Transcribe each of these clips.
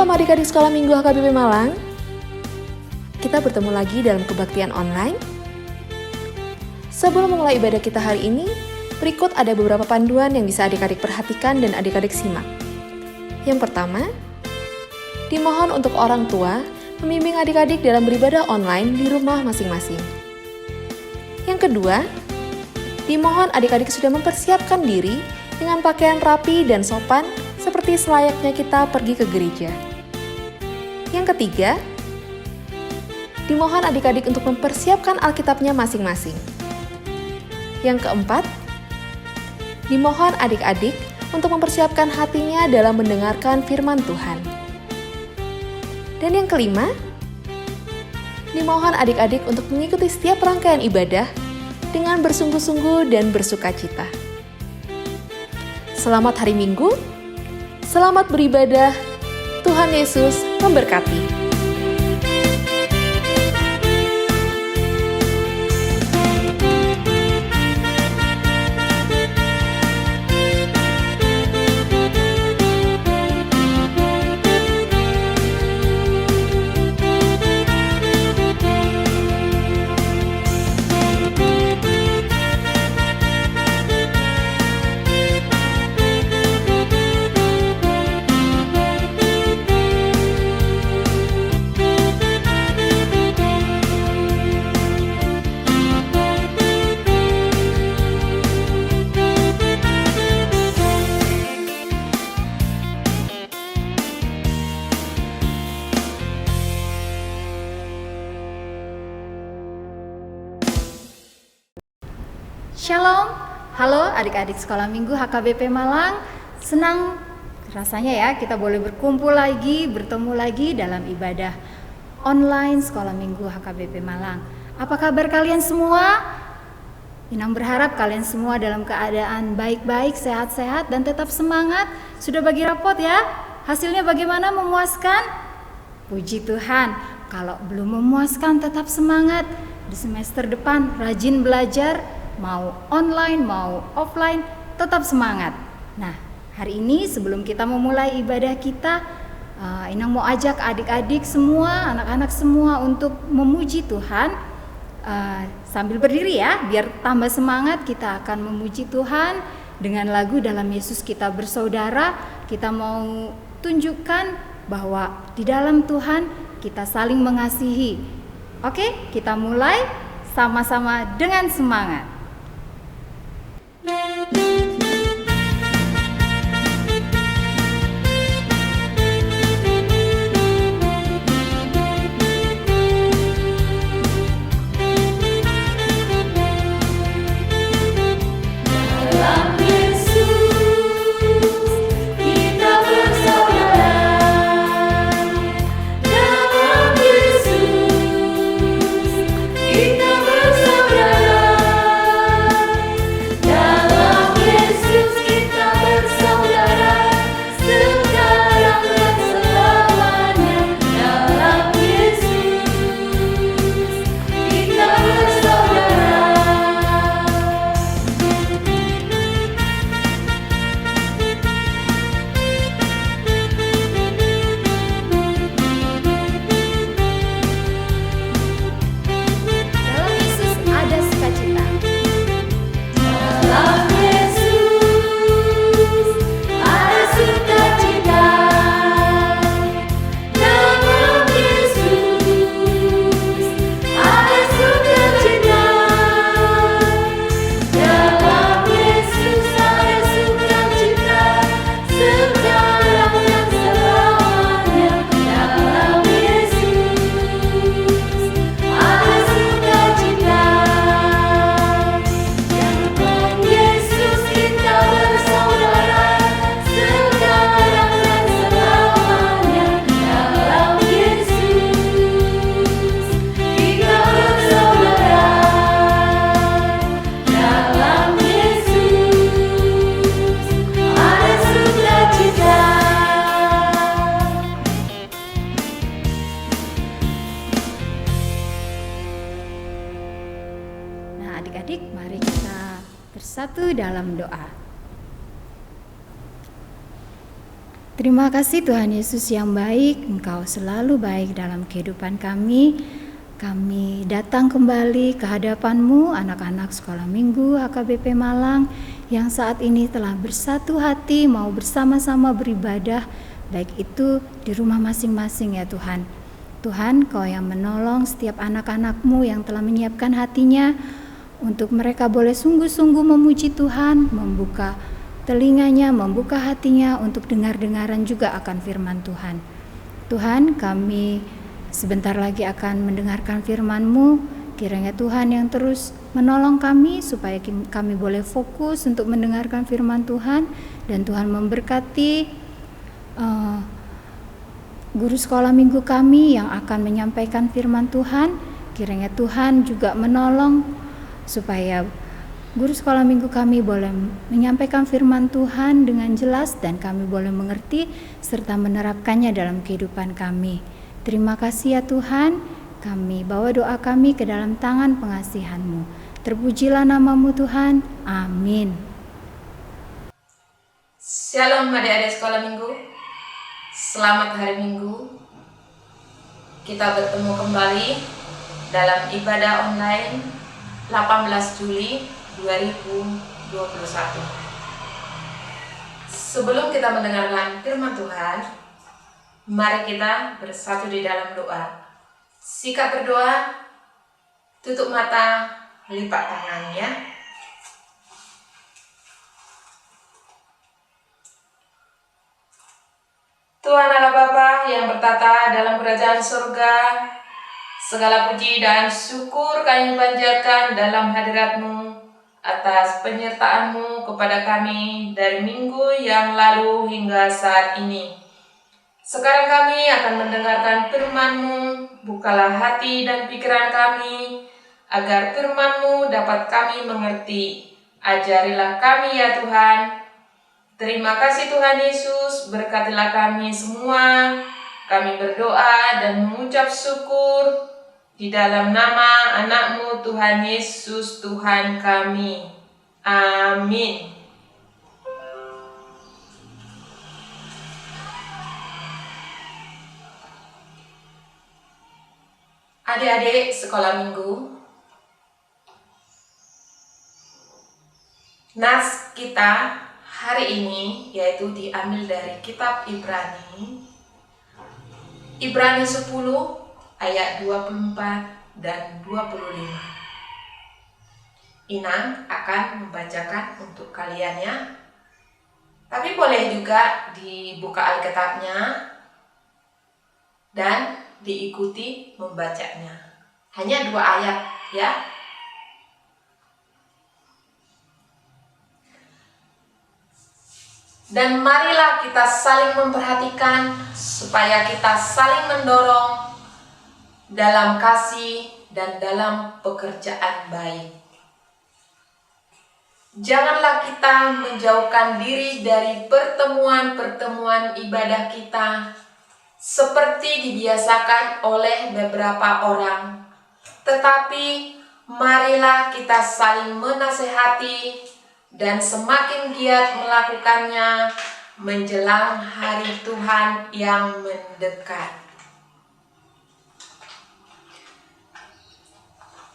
Shalom adik-adik sekolah minggu HKBP Malang. Kita bertemu lagi dalam kebaktian online. Sebelum memulai ibadah kita hari ini, berikut ada beberapa panduan yang bisa adik-adik perhatikan dan adik-adik simak. Yang pertama, dimohon untuk orang tua membimbing adik-adik dalam beribadah online di rumah masing-masing. Yang kedua, dimohon adik-adik sudah mempersiapkan diri dengan pakaian rapi dan sopan seperti selayaknya kita pergi ke gereja. Yang ketiga, dimohon adik-adik untuk mempersiapkan Alkitabnya masing-masing. Yang keempat, dimohon adik-adik untuk mempersiapkan hatinya dalam mendengarkan firman Tuhan. Dan yang kelima, dimohon adik-adik untuk mengikuti setiap rangkaian ibadah dengan bersungguh-sungguh dan bersukacita. Selamat hari Minggu, selamat beribadah, Tuhan Yesus memberkati. Shalom, halo adik-adik sekolah minggu HKBP Malang. Senang rasanya ya kita boleh berkumpul lagi, bertemu lagi dalam ibadah online sekolah minggu HKBP Malang. Apa kabar kalian semua? Inang berharap kalian semua dalam keadaan baik-baik, sehat-sehat dan tetap semangat. Sudah bagi rapot ya? Hasilnya bagaimana, memuaskan? Puji Tuhan. Kalau belum memuaskan tetap semangat. Di semester depan rajin belajar, mau online, mau offline, tetap semangat. Nah, hari ini sebelum kita memulai ibadah kita, Inang mau ajak adik-adik semua, anak-anak semua untuk memuji Tuhan. Sambil berdiri ya, biar tambah semangat kita akan memuji Tuhan dengan lagu Dalam Yesus Kita Bersaudara. Kita mau tunjukkan bahwa di dalam Tuhan kita saling mengasihi. Oke, kita mulai sama-sama dengan semangat. bersatu dalam doa. Terima kasih Tuhan Yesus yang baik, Engkau selalu baik dalam kehidupan kami. Kami datang kembali ke hadapan-Mu, anak-anak Sekolah Minggu HKBP Malang, yang saat ini telah bersatu hati mau bersama-sama beribadah, baik itu di rumah masing-masing ya Tuhan. Tuhan, Kau yang menolong setiap anak-anak-Mu yang telah menyiapkan hatinya, untuk mereka boleh sungguh-sungguh memuji Tuhan, membuka telinganya, membuka hatinya untuk dengar-dengaran juga akan firman Tuhan. Tuhan, kami sebentar lagi akan mendengarkan firman-Mu. Kiranya Tuhan yang terus menolong kami supaya kami boleh fokus untuk mendengarkan firman Tuhan, dan Tuhan memberkati guru sekolah minggu kami yang akan menyampaikan firman Tuhan. Kiranya Tuhan juga menolong supaya guru sekolah minggu kami boleh menyampaikan firman Tuhan dengan jelas dan kami boleh mengerti serta menerapkannya dalam kehidupan kami. Terima kasih ya Tuhan, kami bawa doa kami ke dalam tangan pengasihan-Mu. Terpujilah nama-Mu Tuhan, amin. Shalom adik-adik sekolah minggu, selamat hari Minggu. Kita bertemu kembali dalam ibadah online 18 Juli 2021. Sebelum kita mendengarkan firman Tuhan, mari kita bersatu di dalam doa. Sikap berdoa, tutup mata, lipat tangannya. Tuhan Allah Bapa yang bertata dalam kerajaan surga, segala puji dan syukur kami panjatkan dalam hadirat-Mu atas penyertaan-Mu kepada kami dari minggu yang lalu hingga saat ini. Sekarang kami akan mendengarkan firman-Mu. Bukalah hati dan pikiran kami agar firman-Mu dapat kami mengerti. Ajarilah kami ya Tuhan. Terima kasih Tuhan Yesus, berkatilah kami semua. Kami berdoa dan mengucap syukur di dalam nama anak-Mu Tuhan Yesus Tuhan kami. Amin. Adik-adik sekolah minggu, nas kita hari ini yaitu diambil dari kitab Ibrani 10 ayat 24 dan 25. Inang akan membacakan untuk kalian ya. Tapi boleh juga dibuka Alkitabnya dan diikuti membacanya. Hanya 2 ayat ya. Dan marilah kita saling memperhatikan supaya kita saling mendorong dalam kasih dan dalam pekerjaan baik. Janganlah kita menjauhkan diri dari pertemuan-pertemuan ibadah kita seperti dibiasakan oleh beberapa orang, tetapi marilah kita saling menasehati dan semakin giat melakukannya menjelang hari Tuhan yang mendekat.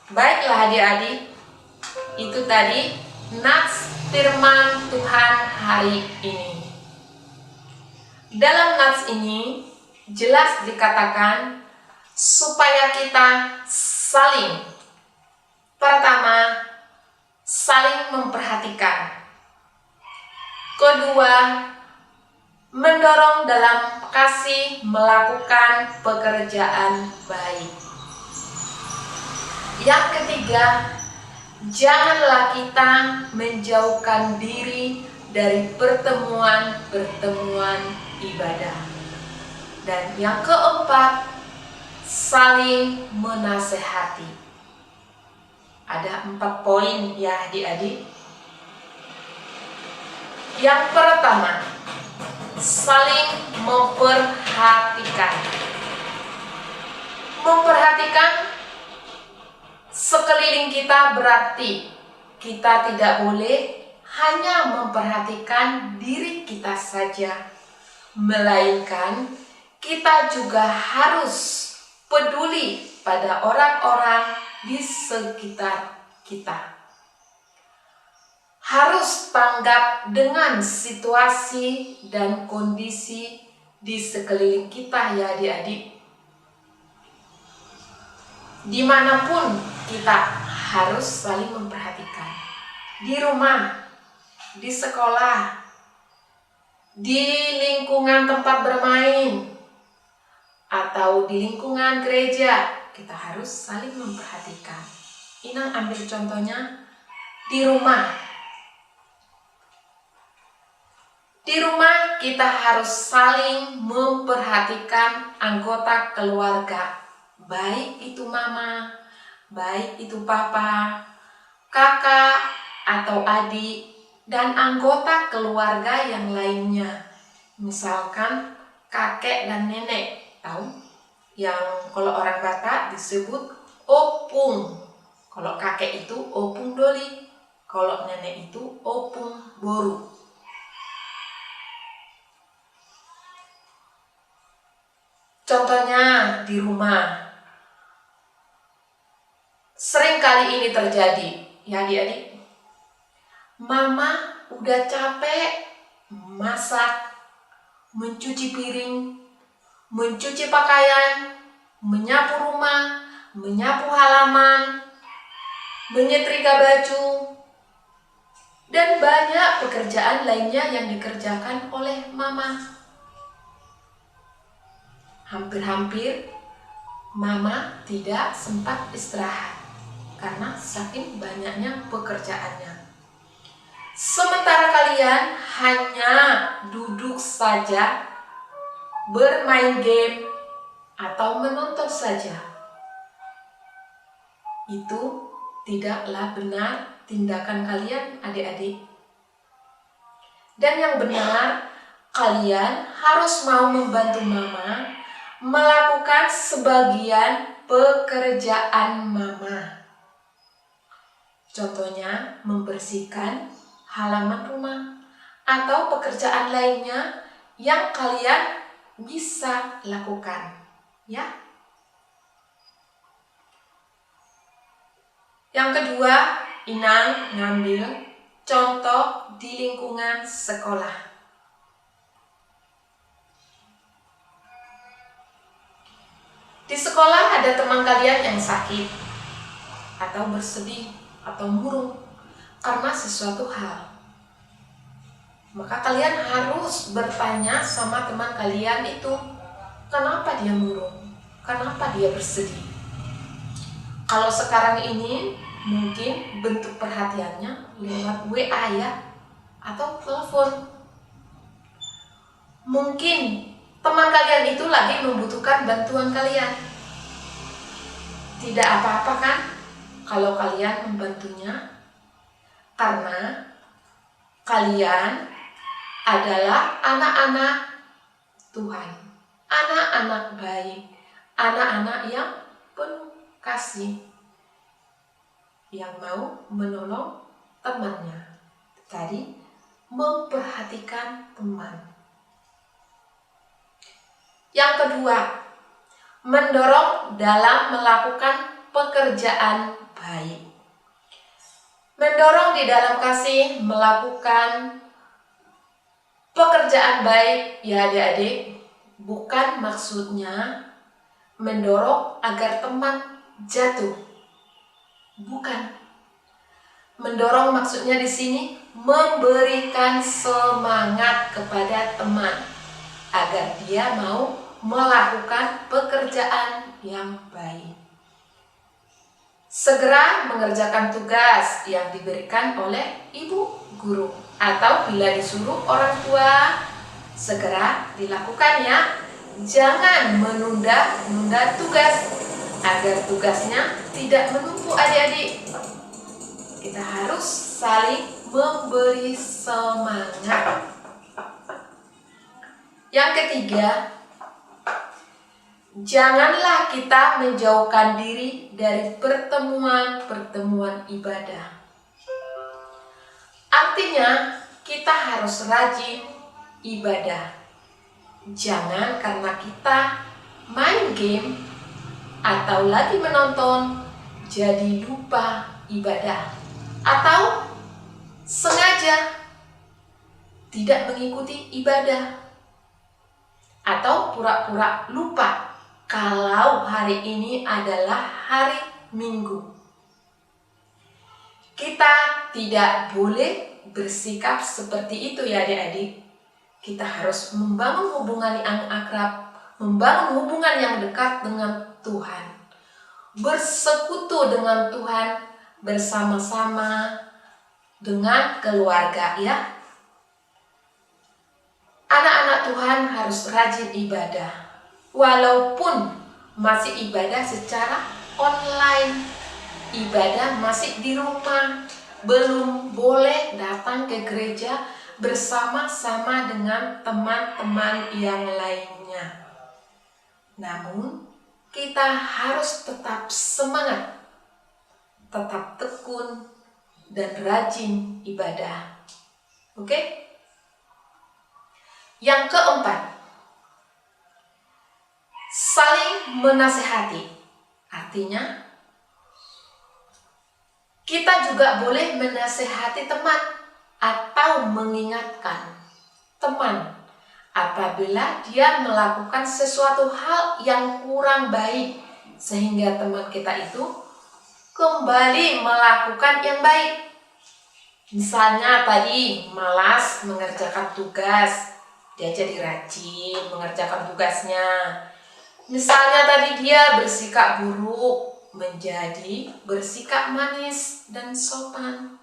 Baiklah adik-adik, itu tadi nats firman Tuhan hari ini. Dalam nats ini jelas dikatakan supaya kita saling, pertama, saling memperhatikan. Kedua, mendorong dalam kasih melakukan pekerjaan baik. Yang ketiga, janganlah kita menjauhkan diri dari pertemuan-pertemuan ibadah. Dan yang keempat, saling menasehati. Ada 4 poin ya adik-adik. Yang pertama, saling memperhatikan. Memperhatikan sekeliling kita berarti kita tidak boleh hanya memperhatikan diri kita saja, melainkan kita juga harus peduli pada orang-orang di sekitar kita. Harus tanggap dengan situasi dan kondisi di sekeliling kita ya adik-adik. Dimanapun kita harus saling memperhatikan. Di rumah, di sekolah, di lingkungan tempat bermain, atau di lingkungan gereja, kita harus saling memperhatikan. Inang ambil contohnya di rumah. Di rumah kita harus saling memperhatikan anggota keluarga, baik itu mama, baik itu papa, kakak atau adik, dan anggota keluarga yang lainnya. Misalkan kakek dan nenek, tahu? Yang kalau orang Batak disebut opung. Kalau kakek itu opung doli, kalau nenek itu opung boru. Contohnya di rumah, sering kali ini terjadi, ya adik-adik. Mama udah capek masak, mencuci piring, mencuci pakaian, menyapu rumah, menyapu halaman, menyetrika baju, dan banyak pekerjaan lainnya yang dikerjakan oleh mama. Hampir-hampir mama tidak sempat istirahat karena saking banyaknya pekerjaannya. Sementara kalian hanya duduk saja, bermain game, atau menonton saja. Itu tidaklah benar tindakan kalian adik-adik. Dan yang benar, kalian harus mau membantu mama melakukan sebagian pekerjaan mama. Contohnya membersihkan halaman rumah atau pekerjaan lainnya yang kalian bisa lakukan, ya. Yang kedua, Inang ngambil contoh di lingkungan sekolah. Di sekolah ada teman kalian yang sakit, atau bersedih, atau murung karena sesuatu hal. Maka kalian harus bertanya sama teman kalian itu, kenapa dia murung? Kenapa dia bersedih? Kalau sekarang ini mungkin bentuk perhatiannya lewat WA ya, atau telepon. Mungkin teman kalian itu lagi membutuhkan bantuan kalian. Tidak apa-apa kan kalau kalian membantunya, karena kalian adalah anak-anak Tuhan, anak-anak baik, anak-anak yang penuh kasih, yang mau menolong temannya. Tadi memperhatikan teman. Yang kedua, mendorong dalam melakukan pekerjaan baik. Mendorong di dalam kasih melakukan pekerjaan baik, ya adik-adik, bukan maksudnya mendorong agar teman jatuh. Bukan. Mendorong maksudnya di sini memberikan semangat kepada teman agar dia mau melakukan pekerjaan yang baik. Segera mengerjakan tugas yang diberikan oleh ibu guru, atau bila disuruh orang tua, segera dilakukan ya. Jangan menunda tugas agar tugasnya tidak menumpuk adik-adik. Kita harus saling memberi semangat. Yang ketiga, janganlah kita menjauhkan diri dari pertemuan-pertemuan ibadah. Artinya, kita harus rajin ibadah. Jangan karena kita main game atau lagi menonton jadi lupa ibadah, atau sengaja tidak mengikuti ibadah, atau pura-pura lupa kalau hari ini adalah hari Minggu. Kita tidak boleh bersikap seperti itu ya adik-adik. Kita harus membangun hubungan yang akrab, membangun hubungan yang dekat dengan Tuhan, bersekutu dengan Tuhan, bersama-sama dengan keluarga ya. Anak-anak Tuhan harus rajin ibadah, walaupun masih ibadah secara online, ibadah masih di rumah, belum boleh datang ke gereja bersama-sama dengan teman-teman yang lainnya. Namun, kita harus tetap semangat, tetap tekun, dan rajin ibadah. Oke? Yang keempat, saling menasehati. Artinya, kita juga boleh menasehati teman atau mengingatkan teman apabila dia melakukan sesuatu hal yang kurang baik, sehingga teman kita itu kembali melakukan yang baik. Misalnya tadi malas mengerjakan tugas, dia jadi rajin mengerjakan tugasnya. Misalnya tadi dia bersikap buruk, menjadi bersikap manis dan sopan.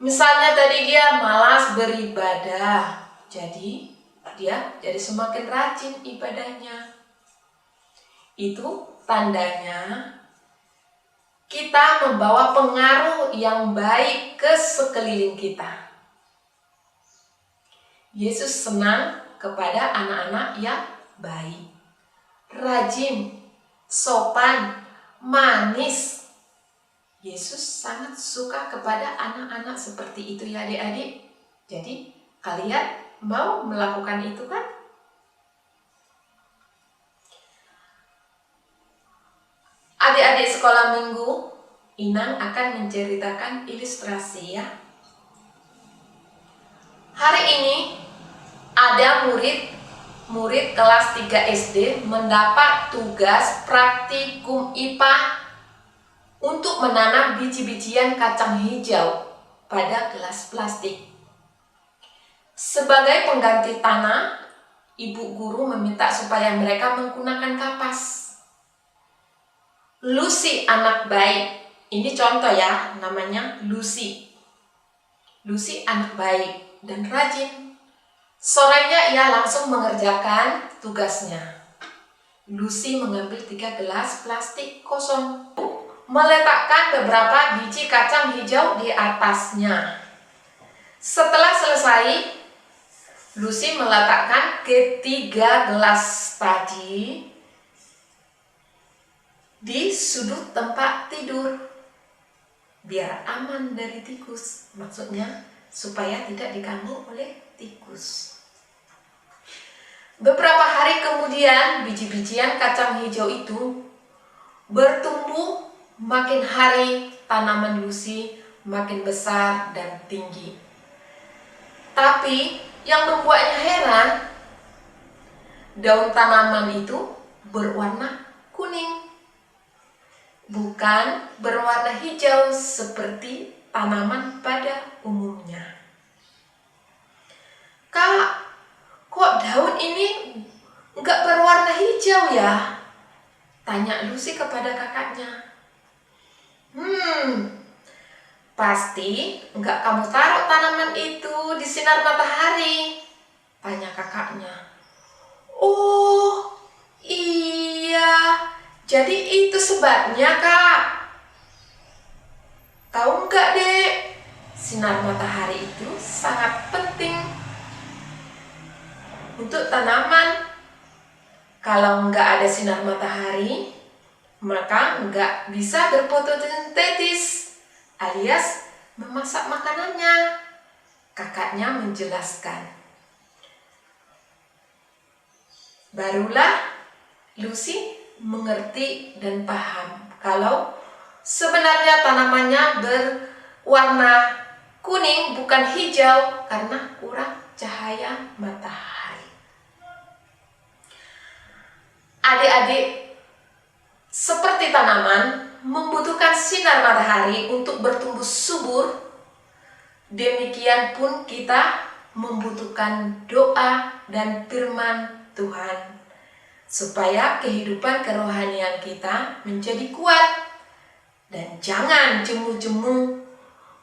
Misalnya tadi dia malas beribadah, jadi dia jadi semakin rajin ibadahnya. Itu tandanya kita membawa pengaruh yang baik ke sekeliling kita. Yesus senang kepada anak-anak yang baik, rajin, sopan, manis. Yesus sangat suka kepada anak-anak seperti itu ya adik-adik. Jadi kalian mau melakukan itu kan? Adik-adik sekolah minggu, Inang akan menceritakan ilustrasi ya. Hari ini ada murid kelas 3 SD mendapat tugas praktikum IPA untuk menanam biji-bijian kacang hijau pada gelas plastik. Sebagai pengganti tanah, ibu guru meminta supaya mereka menggunakan kapas. Lucy anak baik, ini contoh ya, namanya Lucy. Lucy anak baik dan rajin. Sorenya ia langsung mengerjakan tugasnya. Lucy mengambil 3 gelas plastik kosong, meletakkan beberapa biji kacang hijau di atasnya. Setelah selesai, Lucy meletakkan ketiga gelas tadi di sudut tempat tidur, biar aman dari tikus. Maksudnya supaya tidak diganggu oleh tikus. Beberapa hari kemudian, biji-bijian kacang hijau itu bertumbuh. Makin hari tanaman Lucy makin besar dan tinggi. Tapi yang membuatnya heran, daun tanaman itu berwarna kuning, bukan berwarna hijau seperti tanaman pada umumnya. Kak, kok daun ini enggak berwarna hijau ya? Tanya Lucy kepada kakaknya. Pasti enggak kamu taruh tanaman itu di sinar matahari, tanya kakaknya. Oh, iya, jadi itu sebabnya Kak. Tahu enggak Dek, sinar matahari itu sangat penting untuk tanaman. Kalau enggak ada sinar matahari, maka enggak bisa berfotosintesis alias memasak makanannya, kakaknya menjelaskan. Barulah Lucy mengerti dan paham kalau sebenarnya tanamannya berwarna kuning bukan hijau karena kurang cahaya matahari. Adik-adik, seperti tanaman membutuhkan sinar matahari untuk bertumbuh subur, demikian pun kita membutuhkan doa dan firman Tuhan supaya kehidupan kerohanian kita menjadi kuat. Dan jangan jemu-jemu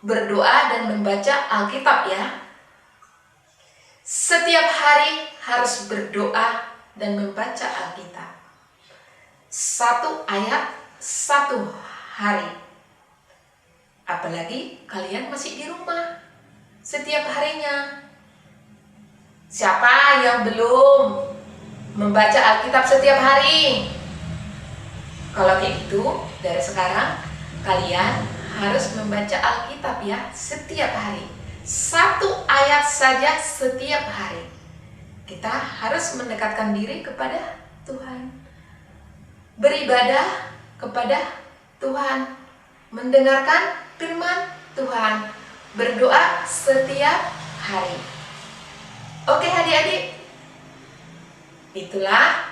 berdoa dan membaca Alkitab ya. Setiap hari harus berdoa dan membaca Alkitab. 1 ayat 1 hari. Apalagi kalian masih di rumah setiap harinya. Siapa yang belum membaca Alkitab setiap hari? Kalau kayak gitu, dari sekarang kalian harus membaca Alkitab ya setiap hari. 1 ayat saja setiap hari. Kita harus mendekatkan diri kepada Tuhan, beribadah kepada Tuhan, mendengarkan firman Tuhan, berdoa setiap hari. Oke adik-adik, itulah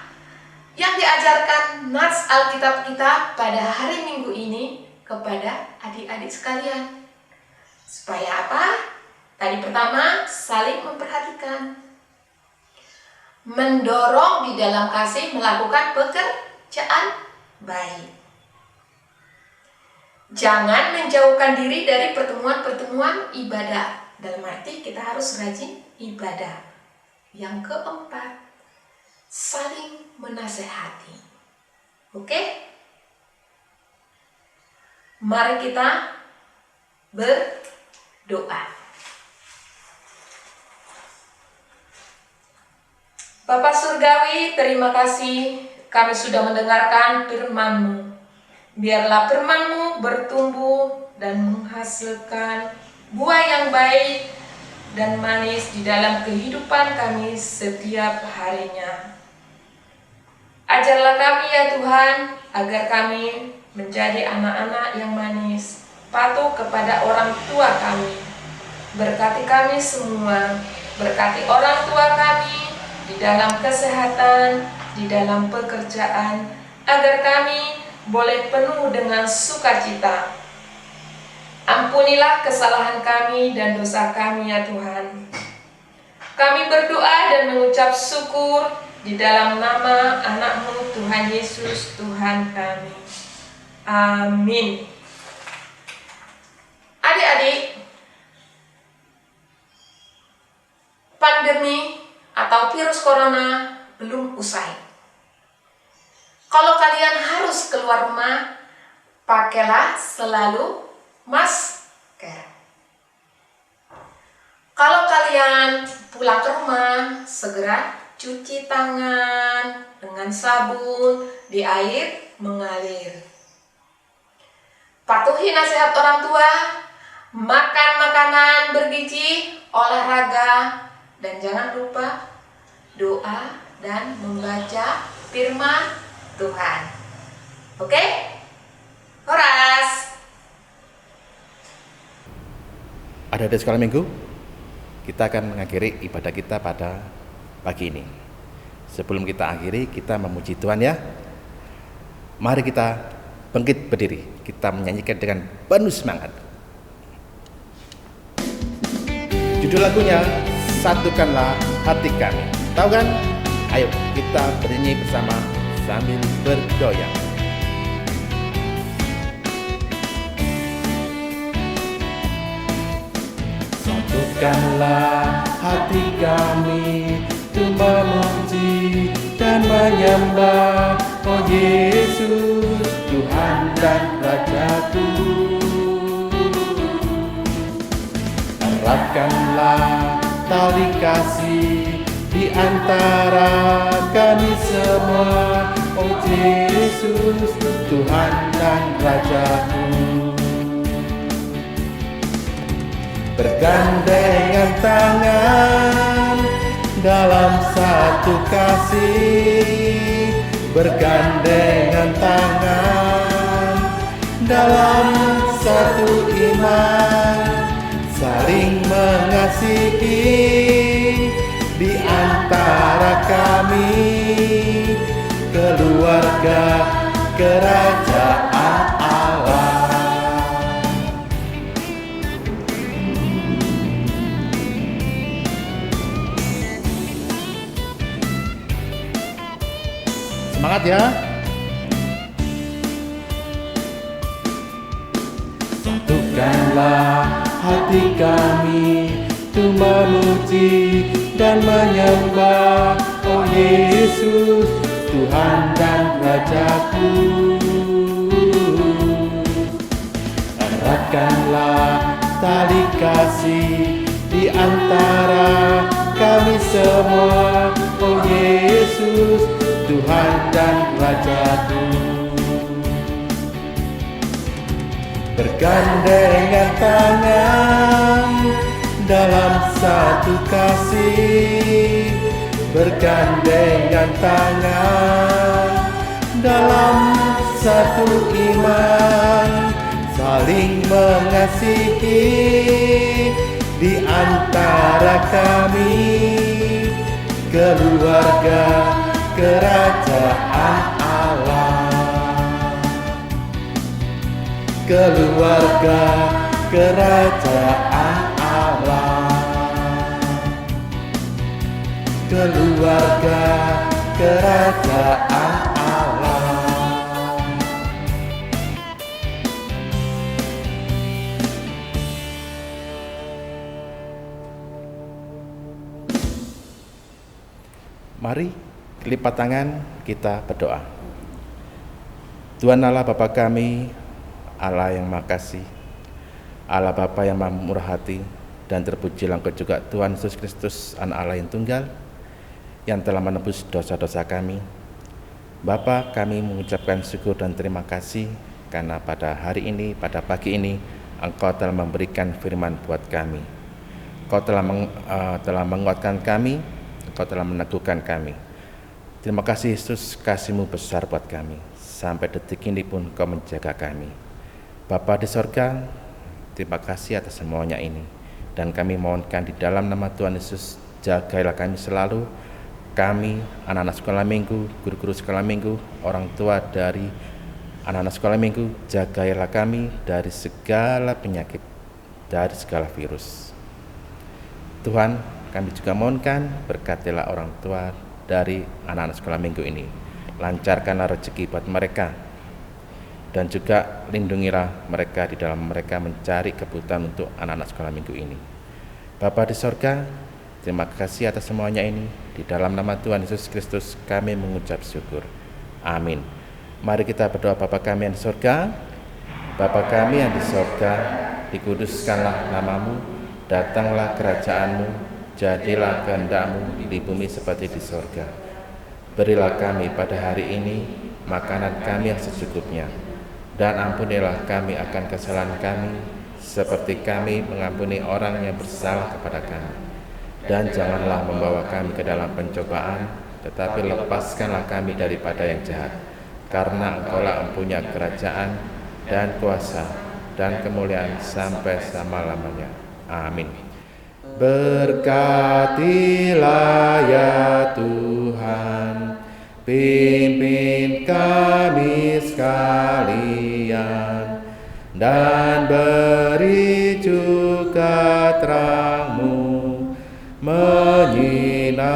yang diajarkan nats Alkitab kita pada hari Minggu ini kepada adik-adik sekalian. Supaya apa? Tadi pertama, saling memperhatikan, mendorong di dalam kasih melakukan pekerjaan baik. Jangan menjauhkan diri dari pertemuan-pertemuan ibadah. Dalam arti kita harus rajin ibadah. Yang keempat, saling menasehati. Oke? Mari kita berdoa. Bapa Surgawi, terima kasih kami sudah mendengarkan firman-Mu. Biarlah firman-Mu bertumbuh dan menghasilkan buah yang baik dan manis di dalam kehidupan kami setiap harinya. Ajarlah kami ya Tuhan, agar kami menjadi anak-anak yang manis, patuh kepada orang tua kami. Berkati kami semua, berkati orang tua kami di dalam kesehatan, di dalam pekerjaan, agar kami boleh penuh dengan sukacita. Ampunilah kesalahan kami dan dosa kami ya Tuhan. Kami berdoa dan mengucap syukur di dalam nama anak-Mu Tuhan Yesus Tuhan kami. Amin. Adik-adik, pandemi atau virus corona belum usai. Kalau kalian harus keluar rumah, pakailah selalu masker. Kalau kalian pulang ke rumah, segera cuci tangan dengan sabun di air mengalir. Patuhi nasihat orang tua, makan makanan bergizi, olahraga, dan jangan lupa doa dan membaca firman Tuhan. Oke? Horas. Adik-adik sekolah minggu, kita akan mengakhiri ibadah kita pada pagi ini. Sebelum kita akhiri, kita memuji Tuhan ya. Mari kita bangkit berdiri, kita menyanyikan dengan penuh semangat. Judul lagunya, Satukanlah Hati Kami. Tahu kan? Ayo kita bernyanyi bersama sambil bergoyang. Satukanlah hati kami untuk memuji dan menyembah Oh Yesus, Tuhan dan Rajaku. Eratkanlah tali kasih di antara kami semua Oh Yesus, Tuhan dan Rajaku. Bergandengan tangan dalam satu kasih, bergandengan tangan dalam satu iman, saling mengasihi di antara kami, keluarga kerajaan Allah. Semangat ya. Satukanlah hati kami untuk memuji dan menyembah, oh Yesus, Tuhan dan Rajaku. Eratkanlah tali kasih di antara kami semua, oh Yesus, Tuhan dan Rajaku. Bergandengan tangan dalam satu kasih, bergandengan tangan dalam satu iman, saling mengasihi di antara kami, keluarga kerajaan Allah. Keluarga kerajaan Allah. Keluarga kerajaan Allah. Mari lipat tangan, kita berdoa. Tuhan Allah Bapa kami, Allah yang makasih, Allah Bapa yang maha murah hati, dan terpujilah Engkau juga Tuhan Yesus Kristus, Anak Allah yang tunggal, yang telah menebus dosa-dosa kami. Bapa, kami mengucapkan syukur dan terima kasih karena pada hari ini, pada pagi ini, Engkau telah memberikan firman buat kami. Engkau telah menguatkan kami, Engkau telah meneguhkan kami. Terima kasih Yesus, kasih-Mu besar buat kami. Sampai detik ini pun Engkau menjaga kami. Bapa di sorga, terima kasih atas semuanya ini. Dan kami mohonkan di dalam nama Tuhan Yesus, jagailah kami selalu. Kami, anak-anak sekolah minggu, guru-guru sekolah minggu, orang tua dari anak-anak sekolah minggu, jagailah kami dari segala penyakit, dari segala virus. Tuhan, kami juga mohonkan, berkatilah orang tua dari anak-anak sekolah minggu ini. Lancarkanlah rezeki buat mereka. Dan juga lindungilah mereka di dalam mereka mencari kebutuhan untuk anak-anak sekolah minggu ini. Bapa di sorga, terima kasih atas semuanya ini. Di dalam nama Tuhan Yesus Kristus kami mengucap syukur. Amin. Mari kita berdoa. Bapa kami yang di sorga, Bapa kami yang di sorga, dikuduskanlah namamu, datanglah kerajaanmu, jadilah kehendak-Mu di bumi seperti di sorga. Berilah kami pada hari ini makanan kami yang secukupnya, dan ampunilah kami akan kesalahan kami, seperti kami mengampuni orang yang bersalah kepada kami. Dan janganlah membawa kami ke dalam pencobaan, tetapi lepaskanlah kami daripada yang jahat. Karena Engkau-lah mempunyai kerajaan dan kuasa dan kemuliaan sampai selama-lamanya. Amin. Berkatilah ya Tuhan, pimpin kami sekalian, dan beri juga terang-Mu menyinari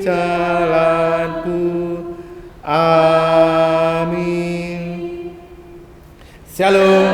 jalanku. Amin. Shalom.